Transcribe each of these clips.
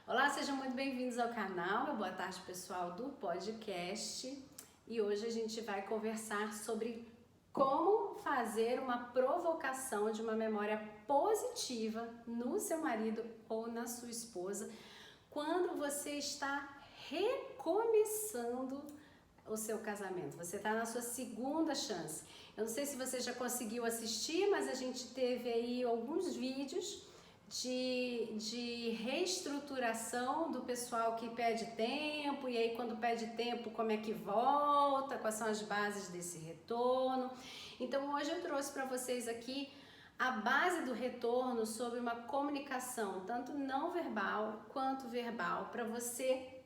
Olá, sejam muito bem-vindos ao canal. Boa tarde, pessoal do podcast. E hoje a gente vai conversar sobre como fazer uma provocação de uma memória positiva no seu marido ou na sua esposa quando você está recomeçando o seu casamento. Você está na sua segunda chance. Eu não sei se você já conseguiu assistir, mas a gente teve aí alguns vídeos de reestruturação do pessoal que pede tempo, e aí quando pede tempo, como é que volta, quais são as bases desse retorno. Então hoje eu trouxe para vocês aqui a base do retorno sobre uma comunicação, tanto não verbal quanto verbal, para você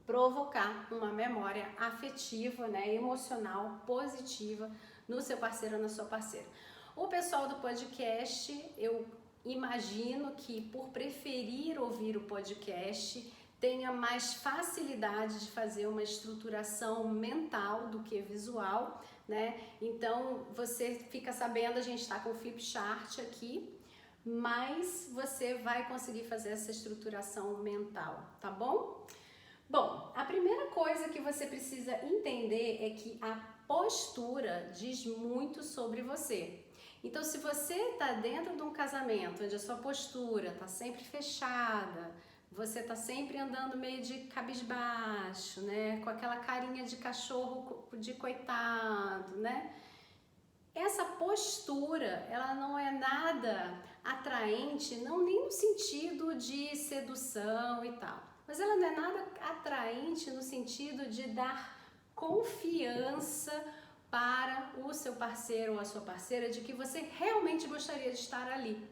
provocar uma memória afetiva, emocional, positiva no seu parceiro ou na sua parceira. O pessoal do podcast, eu imagino que por preferir ouvir o podcast, tenha mais facilidade de fazer uma estruturação mental do que visual, né? Então, você fica sabendo, a gente está com o flip chart aqui, mas você vai conseguir fazer essa estruturação mental, tá bom? Bom, a primeira coisa que você precisa entender é que a postura diz muito sobre você. Então, se você está dentro de um casamento onde a sua postura está sempre fechada, você está sempre andando meio de cabisbaixo, né? Com aquela carinha de cachorro de coitado, né? Essa postura, ela não é nada atraente, não nem no sentido de sedução e tal, mas ela não é nada atraente no sentido de dar confiança para o seu parceiro ou a sua parceira de que você realmente gostaria de estar ali,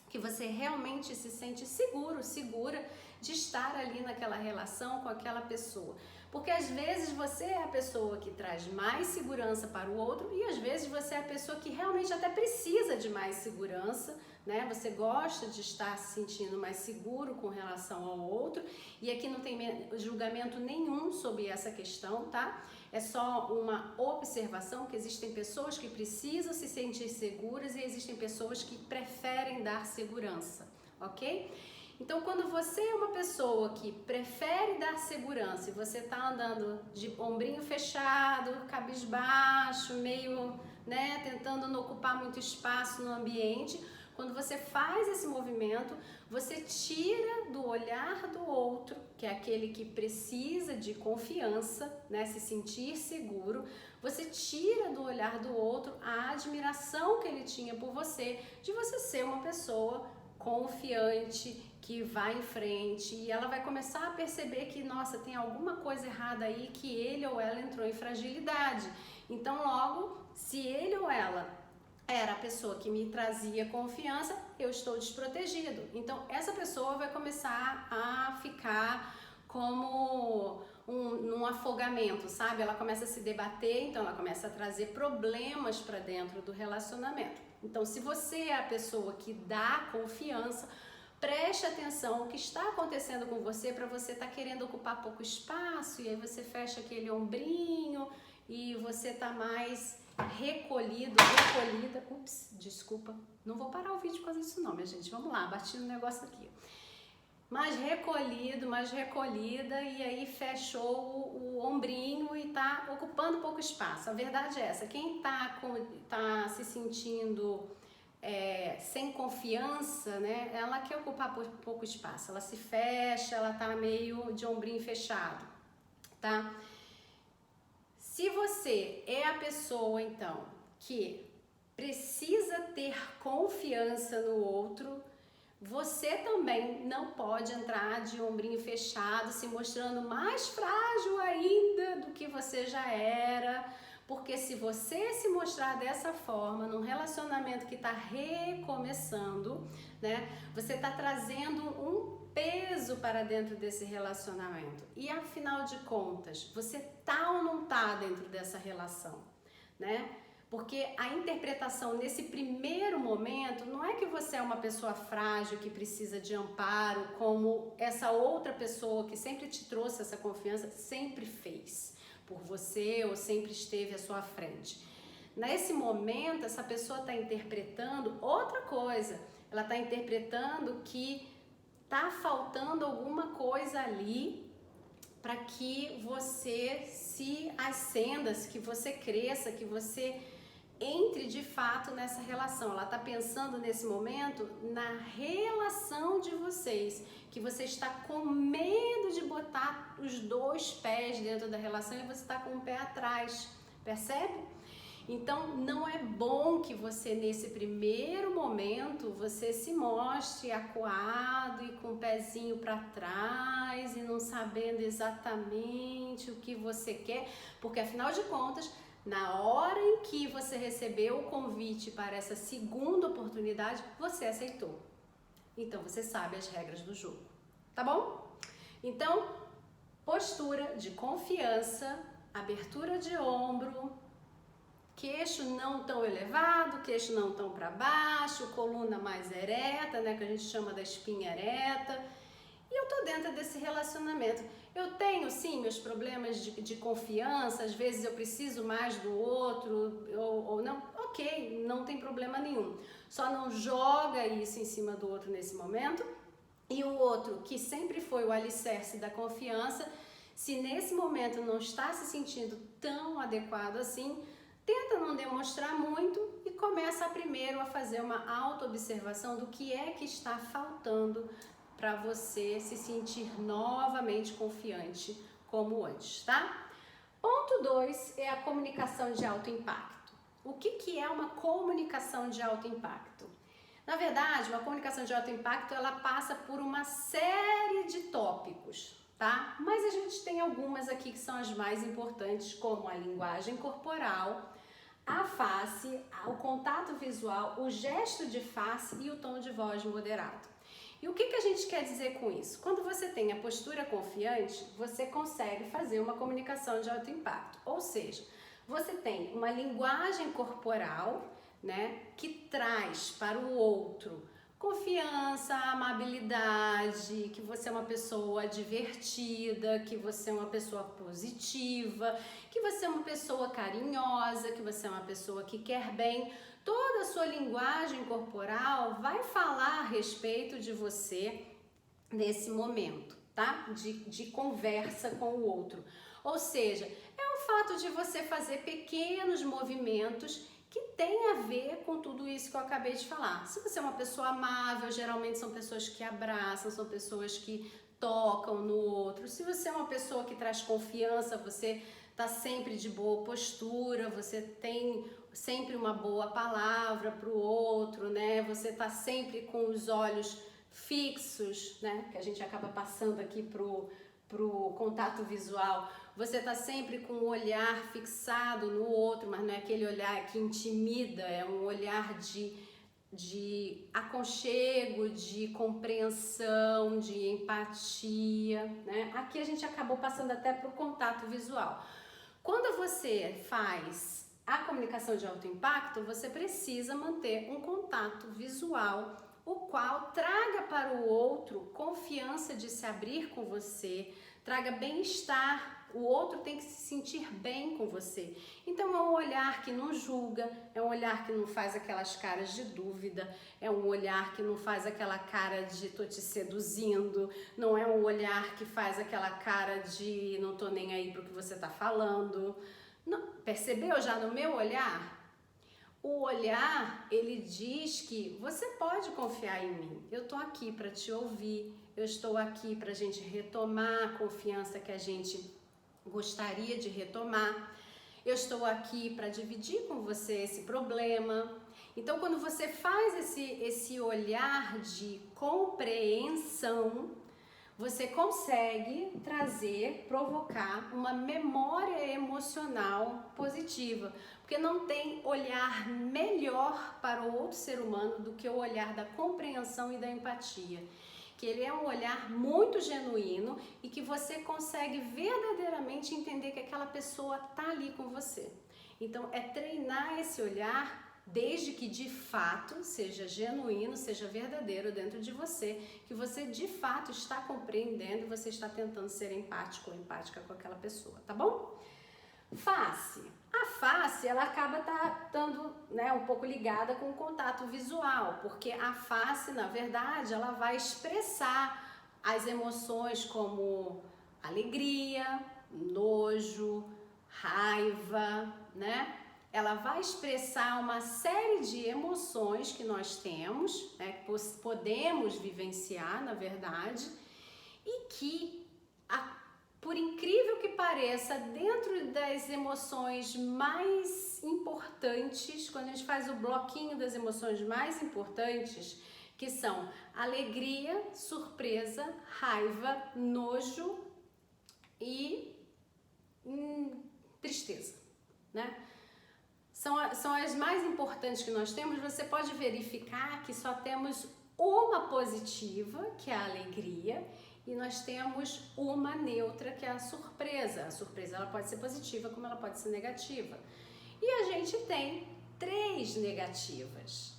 que você realmente se sente seguro, segura de estar ali naquela relação com aquela pessoa. Porque às vezes você é a pessoa que traz mais segurança para o outro e às vezes você é a pessoa que realmente até precisa de mais segurança, né? Você gosta de estar se sentindo mais seguro com relação ao outro, e aqui não tem julgamento nenhum sobre essa questão, tá? É só uma observação que existem pessoas que precisam se sentir seguras e existem pessoas que preferem dar segurança, ok? Então, quando você é uma pessoa que prefere dar segurança e você tá andando de ombrinho fechado, cabisbaixo, meio, né, tentando não ocupar muito espaço no ambiente, quando você faz esse movimento, você tira do olhar do outro, que é aquele que precisa de confiança, né, se sentir seguro, você tira do olhar do outro a admiração que ele tinha por você, de você ser uma pessoa confiante, que vai em frente, e ela vai começar a perceber que, nossa, tem alguma coisa errada aí, que ele ou ela entrou em fragilidade. Então, logo, se ele ou ela era a pessoa que me trazia confiança, eu estou desprotegido. Então, essa pessoa vai começar a ficar como num afogamento, sabe? Ela começa a se debater, então ela começa a trazer problemas para dentro do relacionamento. Então, se você é a pessoa que dá confiança, preste atenção no que está acontecendo com você, para você estar querendo ocupar pouco espaço, e aí você fecha aquele ombrinho e você tá mais recolhida. Ups, desculpa, não vou parar o vídeo por causa disso não, minha gente. Vamos lá, bati no negócio aqui. Mais recolhido, mais recolhida, e aí fechou o ombrinho e tá ocupando pouco espaço. A verdade é essa, quem tá se sentindo sem confiança, né, ela quer ocupar pouco espaço, ela se fecha, ela tá meio de ombrinho fechado, tá? Se você é a pessoa, então, que precisa ter confiança no outro, você também não pode entrar de ombrinho fechado, se mostrando mais frágil ainda do que você já era, porque se você se mostrar dessa forma, num relacionamento que está recomeçando, né, você está trazendo um peso para dentro desse relacionamento. E afinal de contas, você tá ou não tá dentro dessa relação, né? Porque a interpretação nesse primeiro momento não é que você é uma pessoa frágil que precisa de amparo, como essa outra pessoa que sempre te trouxe essa confiança sempre fez por você ou sempre esteve à sua frente. Nesse momento, essa pessoa está interpretando outra coisa. Ela está interpretando que tá faltando alguma coisa ali para que você se ascenda, que você cresça, que você entre de fato nessa relação. Ela está pensando nesse momento na relação de vocês, que você está com medo de botar os dois pés dentro da relação e você está com o pé atrás, percebe? Então não é bom que você nesse primeiro momento você se mostre acuado e com o pezinho para trás e não sabendo exatamente o que você quer, porque afinal de contas, na hora em que você recebeu o convite para essa segunda oportunidade, você aceitou. Então você sabe as regras do jogo, tá bom? Então, postura de confiança, abertura de ombro, queixo não tão elevado, queixo não tão para baixo, coluna mais ereta, né, que a gente chama da espinha ereta. E eu tô dentro desse relacionamento. Eu tenho, sim, meus problemas de confiança, às vezes eu preciso mais do outro, ou não, ok, não tem problema nenhum. Só não joga isso em cima do outro nesse momento. E o outro, que sempre foi o alicerce da confiança, se nesse momento não está se sentindo tão adequado assim, tenta não demonstrar muito e começa primeiro a fazer uma autoobservação do que é que está faltando para você se sentir novamente confiante como antes, tá? Ponto 2 é a comunicação de alto impacto. O que é uma comunicação de alto impacto? Na verdade, uma comunicação de alto impacto, ela passa por uma série de tópicos, tá? Mas a gente tem algumas aqui que são as mais importantes, como a linguagem corporal, a face, o contato visual, o gesto de face e o tom de voz moderado. E o que a gente quer dizer com isso? Quando você tem a postura confiante, você consegue fazer uma comunicação de alto impacto. Ou seja, você tem uma linguagem corporal, né, que traz para o outro confiança, amabilidade, que você é uma pessoa divertida, que você é uma pessoa positiva, que você é uma pessoa carinhosa, que você é uma pessoa que quer bem. Toda a sua linguagem corporal vai falar a respeito de você nesse momento, tá? De conversa com o outro. Ou seja, é o fato de você fazer pequenos movimentos que tem a ver com tudo isso que eu acabei de falar. Se você é uma pessoa amável, geralmente são pessoas que abraçam, são pessoas que tocam no outro. Se você é uma pessoa que traz confiança, você tá sempre de boa postura, você tem sempre uma boa palavra para o outro, né? Você tá sempre com os olhos fixos, né? Que a gente acaba passando aqui pro contato visual. Você tá sempre com o olhar fixado no outro, mas não é aquele olhar que intimida, é um olhar de aconchego, de compreensão, de empatia, né? Aqui a gente acabou passando até pro contato visual. Quando você faz a comunicação de alto impacto, você precisa manter um contato visual, o qual traga para o outro confiança de se abrir com você, traga bem-estar. O outro tem que se sentir bem com você. Então é um olhar que não julga, é um olhar que não faz aquelas caras de dúvida, é um olhar que não faz aquela cara de tô te seduzindo, não é um olhar que faz aquela cara de não tô nem aí pro que você tá falando. Não, percebeu já no meu olhar? O olhar, ele diz que você pode confiar em mim. Eu tô aqui para te ouvir, eu estou aqui pra gente retomar a confiança que a gente gostaria de retomar. Eu estou aqui para dividir com você esse problema. Então, quando você faz esse olhar de compreensão, você consegue trazer, provocar uma memória emocional positiva. Porque não tem olhar melhor para o outro ser humano do que o olhar da compreensão e da empatia. Que ele é um olhar muito genuíno e que você consegue verdadeiramente entender que aquela pessoa está ali com você. Então, é treinar esse olhar desde que de fato seja genuíno, seja verdadeiro dentro de você, que você de fato está compreendendo e você está tentando ser empático ou empática com aquela pessoa, tá bom? Face. A face, ela acaba estando, né, um pouco ligada com o contato visual, porque a face, na verdade, ela vai expressar as emoções como alegria, nojo, raiva, né? Ela vai expressar uma série de emoções que nós temos, né, que podemos vivenciar, na verdade, e que, por incrível que pareça, dentro das emoções mais importantes, quando a gente faz o bloquinho das emoções mais importantes, que são alegria, surpresa, raiva, nojo e tristeza, né? São as mais importantes que nós temos. Você pode verificar que só temos uma positiva, que é a alegria, e nós temos uma neutra, que é a surpresa. A surpresa ela pode ser positiva, como ela pode ser negativa. E a gente tem 3 negativas.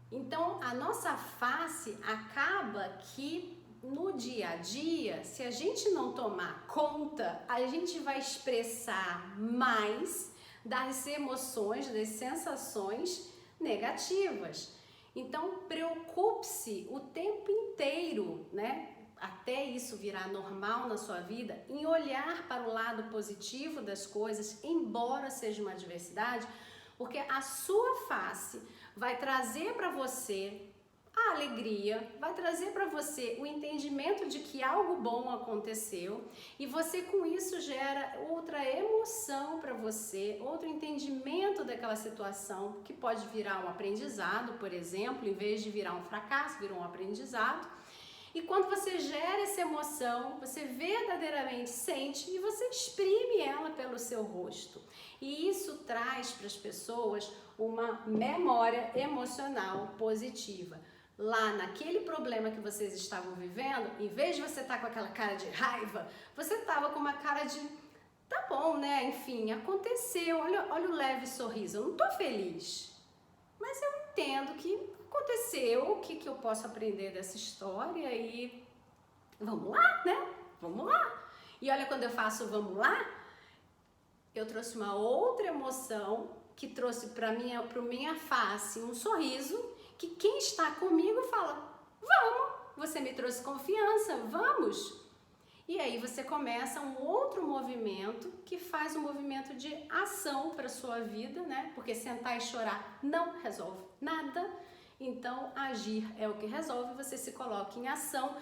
Então, a nossa face acaba que no dia a dia, se a gente não tomar conta, a gente vai expressar mais das emoções, das sensações negativas. Então, preocupe-se o tempo inteiro, né? Até isso virar normal na sua vida, em olhar para o lado positivo das coisas, embora seja uma adversidade, porque a sua face vai trazer para você a alegria, vai trazer para você o entendimento de que algo bom aconteceu e você com isso gera outra emoção para você, outro entendimento daquela situação que pode virar um aprendizado, por exemplo, em vez de virar um fracasso, vira um aprendizado. E quando você gera essa emoção, você verdadeiramente sente e você exprime ela pelo seu rosto. E isso traz para as pessoas uma memória emocional positiva. Lá naquele problema que vocês estavam vivendo, em vez de você estar com aquela cara de raiva, você estava com uma cara de tá bom, né? Enfim, aconteceu, olha o leve sorriso, eu não tô feliz, mas eu entendo que aconteceu, o que eu posso aprender dessa história e vamos lá, né? Vamos lá. E olha, quando eu faço vamos lá, eu trouxe uma outra emoção que trouxe para minha face um sorriso, que quem está comigo fala, vamos, você me trouxe confiança, vamos. E aí você começa um outro movimento que faz um movimento de ação para sua vida, né? Porque sentar e chorar não resolve nada. Então, agir é o que resolve, você se coloca em ação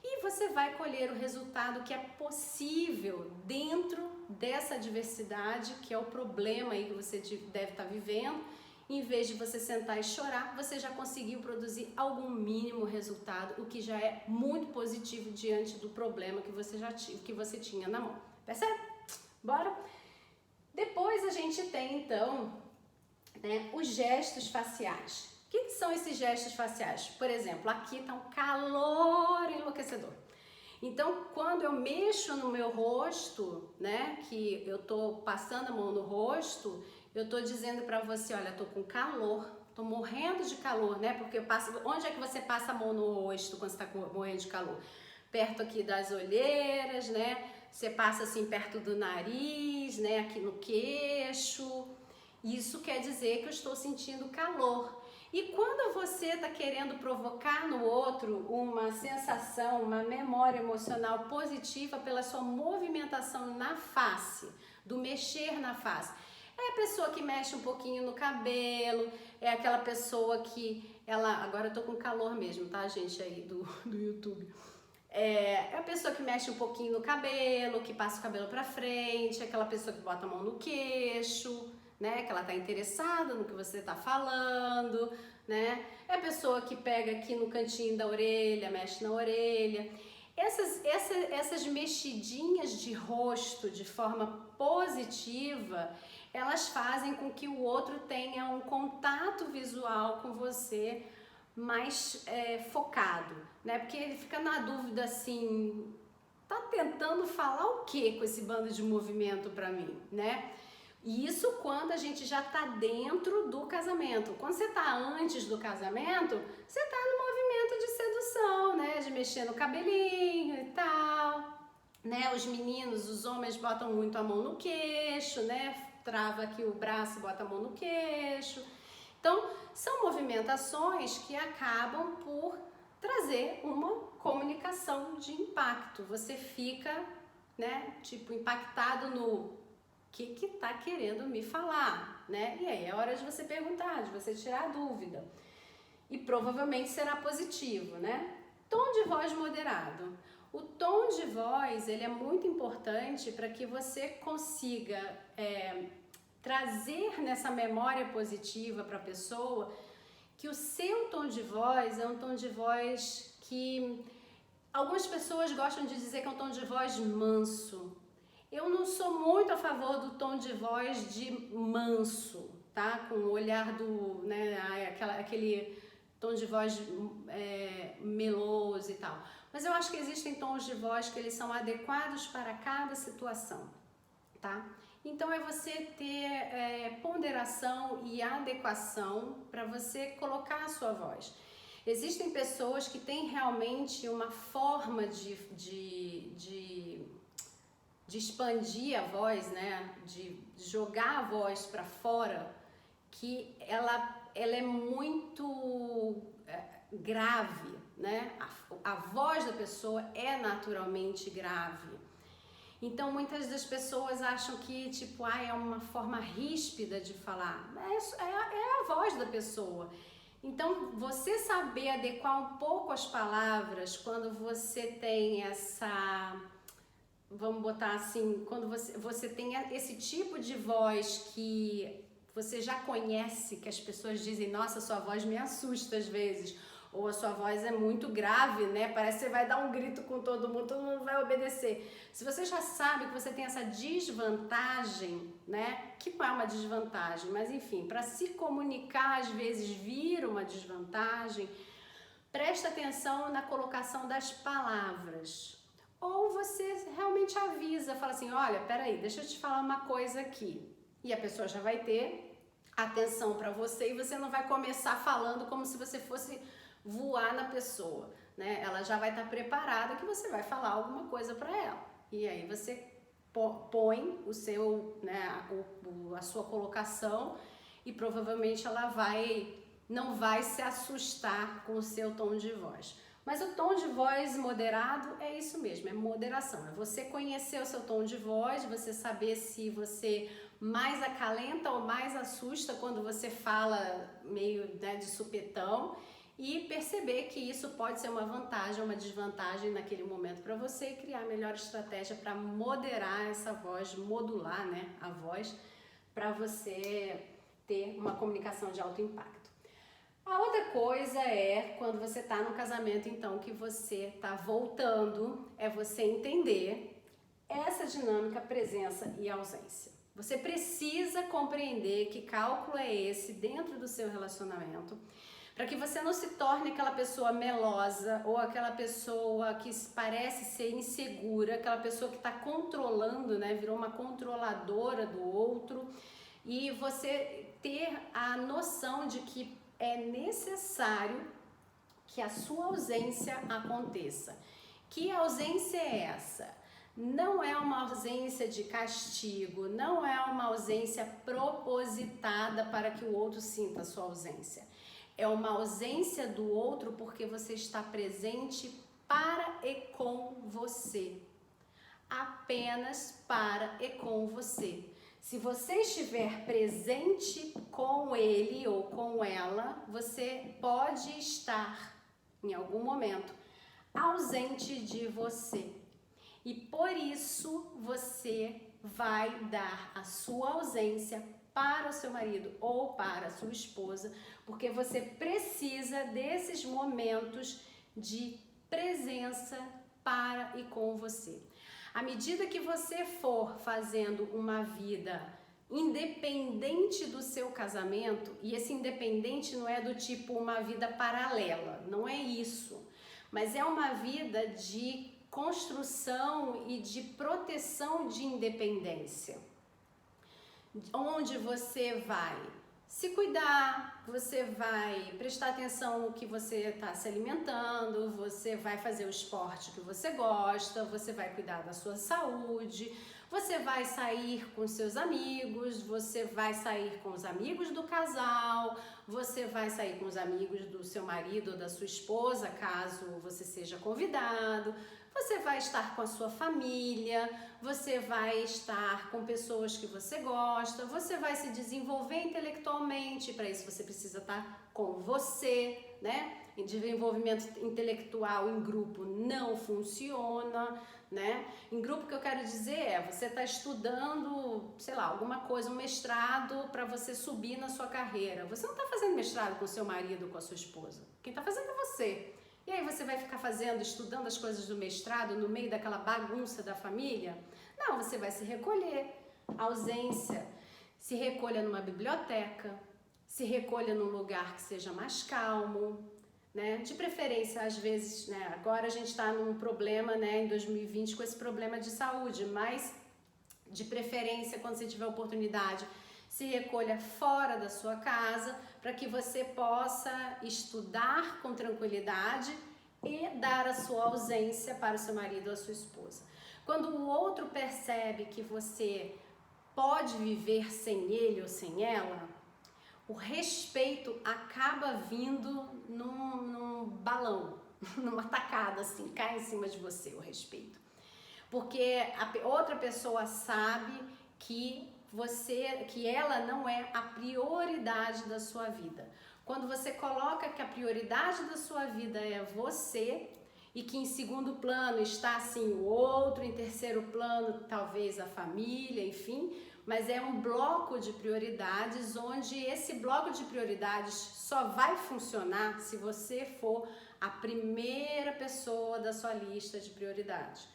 e você vai colher o resultado que é possível dentro dessa adversidade, que é o problema aí que você deve estar vivendo. Em vez de você sentar e chorar, você já conseguiu produzir algum mínimo resultado, o que já é muito positivo diante do problema que você tinha na mão. Percebe? Bora? Depois a gente tem, então, né, os gestos faciais. O que são esses gestos faciais? Por exemplo, aqui está um calor enlouquecedor. Então, quando eu mexo no meu rosto, né, que eu tô passando a mão no rosto, eu tô dizendo para você, olha, tô com calor, tô morrendo de calor, né? Porque onde é que você passa a mão no rosto quando você tá morrendo de calor? Perto aqui das olheiras, né? Você passa assim perto do nariz, né? Aqui no queixo. Isso quer dizer que eu estou sentindo calor. E quando você está querendo provocar no outro uma sensação, uma memória emocional positiva pela sua movimentação na face, do mexer na face, é a pessoa que mexe um pouquinho no cabelo, é aquela pessoa que agora eu tô com calor mesmo, tá, gente, aí do YouTube. É a pessoa que mexe um pouquinho no cabelo, que passa o cabelo pra frente, é aquela pessoa que bota a mão no queixo, né, que ela tá interessada no que você tá falando, né, é a pessoa que pega aqui no cantinho da orelha, mexe na orelha. Essas mexidinhas de rosto de forma positiva, elas fazem com que o outro tenha um contato visual com você mais focado, né? Porque ele fica na dúvida assim, tá tentando falar o que com esse bando de movimento para mim, né? E isso quando a gente já tá dentro do casamento. Quando você tá antes do casamento, você tá no movimento de sedução, né? De mexer no cabelinho e tal. né? Os meninos, os homens botam muito a mão no queixo, né? Trava aqui o braço e bota a mão no queixo. Então, são movimentações que acabam por trazer uma comunicação de impacto. Você fica, né, tipo, impactado no que tá querendo me falar, né? E aí é hora de você perguntar, de você tirar a dúvida. E provavelmente será positivo, né? Tom de voz moderado. O tom de voz, ele é muito importante para que você consiga trazer nessa memória positiva para a pessoa que o seu tom de voz é um tom de voz que algumas pessoas gostam de dizer que é um tom de voz manso. Eu não sou muito a favor do tom de voz de manso, tá? Com o olhar do, né, aquele tom de voz meloso e tal. Mas eu acho que existem tons de voz que eles são adequados para cada situação, tá? Então é você ter ponderação e adequação para você colocar a sua voz. Existem pessoas que têm realmente uma forma de expandir a voz, né? De jogar a voz para fora, que ela é muito grave, né? A voz da pessoa é naturalmente grave. Então, muitas das pessoas acham que, tipo, é uma forma ríspida de falar. É a voz da pessoa. Então, você saber adequar um pouco as palavras quando você tem essa... Vamos botar assim, quando você tem esse tipo de voz que você já conhece, que as pessoas dizem, nossa, sua voz me assusta às vezes, ou a sua voz é muito grave, né? Parece que você vai dar um grito com todo mundo vai obedecer. Se você já sabe que você tem essa desvantagem, né? Que não é uma desvantagem, mas enfim, para se comunicar às vezes vira uma desvantagem, presta atenção na colocação das palavras. Ou você realmente avisa, fala assim, olha, peraí, deixa eu te falar uma coisa aqui. E a pessoa já vai ter atenção para você e você não vai começar falando como se você fosse voar na pessoa, né? Ela já vai estar preparada que você vai falar alguma coisa para ela. E aí você põe o seu, né, a sua colocação e provavelmente ela não vai se assustar com o seu tom de voz. Mas o tom de voz moderado é isso mesmo, é moderação. É você conhecer o seu tom de voz, você saber se você mais acalenta ou mais assusta quando você fala meio, né, de supetão e perceber que isso pode ser uma vantagem ou uma desvantagem naquele momento para você e criar a melhor estratégia para moderar essa voz, modular, né, a voz, para você ter uma comunicação de alto impacto. A outra coisa é quando você está no casamento, então, que você está voltando, é você entender essa dinâmica presença e ausência. Você precisa compreender que cálculo é esse dentro do seu relacionamento, para que você não se torne aquela pessoa melosa ou aquela pessoa que parece ser insegura, aquela pessoa que está controlando, né? Virou uma controladora do outro, e você ter a noção de que é necessário que a sua ausência aconteça. Que ausência é essa? Não é uma ausência de castigo, não é uma ausência propositada para que o outro sinta a sua ausência. É uma ausência do outro porque você está presente para e com você. Apenas para e com você. Se você estiver presente com ele ou com ela, você pode estar, em algum momento, ausente de você. E por isso você vai dar a sua ausência para o seu marido ou para a sua esposa, porque você precisa desses momentos de presença para e com você. À medida que você for fazendo uma vida independente do seu casamento, e esse independente não é do tipo uma vida paralela, não é isso, mas é uma vida de construção e de proteção de independência, onde você vai se cuidar, você vai prestar atenção no que você está se alimentando, você vai fazer o esporte que você gosta, você vai cuidar da sua saúde, você vai sair com seus amigos, você vai sair com os amigos do casal, você vai sair com os amigos do seu marido ou da sua esposa, caso você seja convidado. Você vai estar com a sua família, você vai estar com pessoas que você gosta, você vai se desenvolver intelectualmente, para isso você precisa estar com você, né? Desenvolvimento intelectual em grupo não funciona, né? Em grupo, que eu quero dizer você está estudando, sei lá, alguma coisa, um mestrado para você subir na sua carreira. Você não está fazendo mestrado com seu marido ou com a sua esposa. Quem está fazendo é você. E aí você vai ficar estudando as coisas do mestrado no meio daquela bagunça da família? Não, você vai se recolher. Ausência. Se recolha numa biblioteca, se recolha num lugar que seja mais calmo, né? De preferência, às vezes, né? Agora a gente está num problema, né, em 2020 com esse problema de saúde, mas de preferência, quando você tiver oportunidade, se recolha fora da sua casa, para que você possa estudar com tranquilidade e dar a sua ausência para o seu marido ou a sua esposa. Quando o outro percebe que você pode viver sem ele ou sem ela, o respeito acaba vindo num balão, numa tacada, assim, cai em cima de você o respeito. Porque a outra pessoa sabe que ela não é a prioridade da sua vida. Quando você coloca que a prioridade da sua vida é você e que em segundo plano está assim o outro, em terceiro plano talvez a família, enfim, mas é um bloco de prioridades onde esse bloco de prioridades só vai funcionar se você for a primeira pessoa da sua lista de prioridades.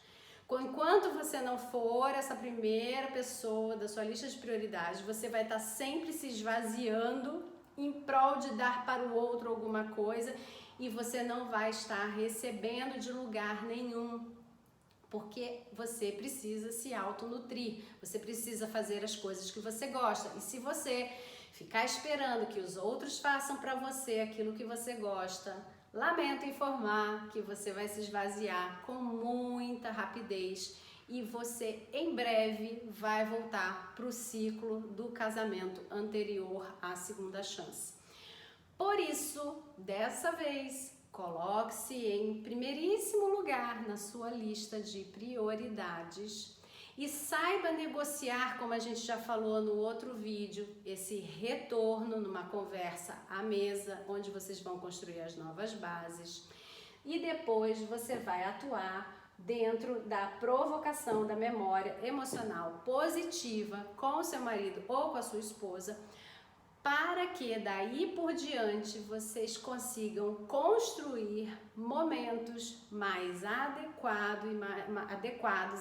Enquanto você não for essa primeira pessoa da sua lista de prioridades, você vai estar sempre se esvaziando em prol de dar para o outro alguma coisa e você não vai estar recebendo de lugar nenhum, porque você precisa se autonutrir, você precisa fazer as coisas que você gosta. E se você ficar esperando que os outros façam para você aquilo que você gosta, lamento informar que você vai se esvaziar com muita rapidez e você em breve vai voltar para o ciclo do casamento anterior à segunda chance. Por isso, dessa vez, coloque-se em primeiríssimo lugar na sua lista de prioridades e saiba negociar, como a gente já falou no outro vídeo, esse retorno numa conversa à mesa, onde vocês vão construir as novas bases. E depois você vai atuar dentro da provocação da memória emocional positiva com o seu marido ou com a sua esposa, para que daí por diante vocês consigam construir momentos mais adequados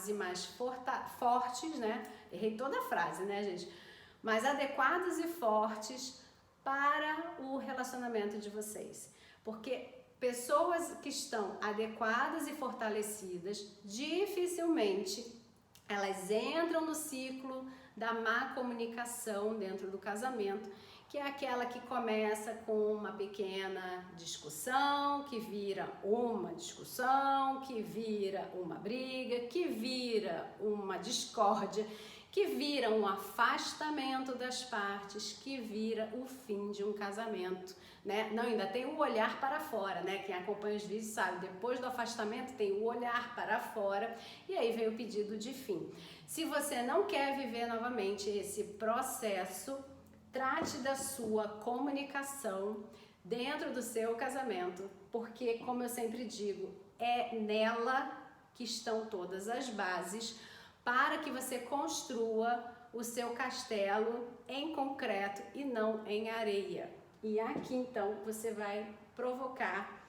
e mais fortes, né? Errei toda a frase, né, gente? Mais adequados e fortes para o relacionamento de vocês. Porque pessoas que estão adequadas e fortalecidas, dificilmente elas entram no ciclo da má comunicação dentro do casamento, que é aquela que começa com uma pequena discussão, que vira uma discussão, que vira uma briga, que vira uma discórdia, que vira um afastamento das partes, que vira o fim de um casamento, né? Não, ainda tem o olhar para fora, né? Quem acompanha os vídeos sabe, depois do afastamento tem o olhar para fora e aí vem o pedido de fim. Se você não quer viver novamente esse processo, trate da sua comunicação dentro do seu casamento, porque, como eu sempre digo, é nela que estão todas as bases para que você construa o seu castelo em concreto e não em areia. E aqui, então, você vai provocar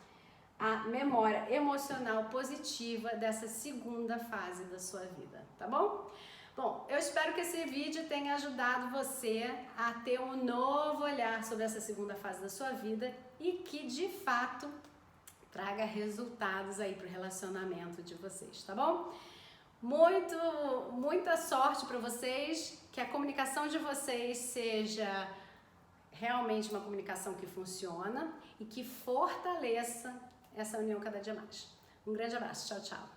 a memória emocional positiva dessa segunda fase da sua vida, tá bom? Bom, eu espero que esse vídeo tenha ajudado você a ter um novo olhar sobre essa segunda fase da sua vida e que, de fato, traga resultados aí para o relacionamento de vocês, tá bom? Muita sorte para vocês, que a comunicação de vocês seja realmente uma comunicação que funciona e que fortaleça essa união cada dia mais. Um grande abraço, tchau, tchau.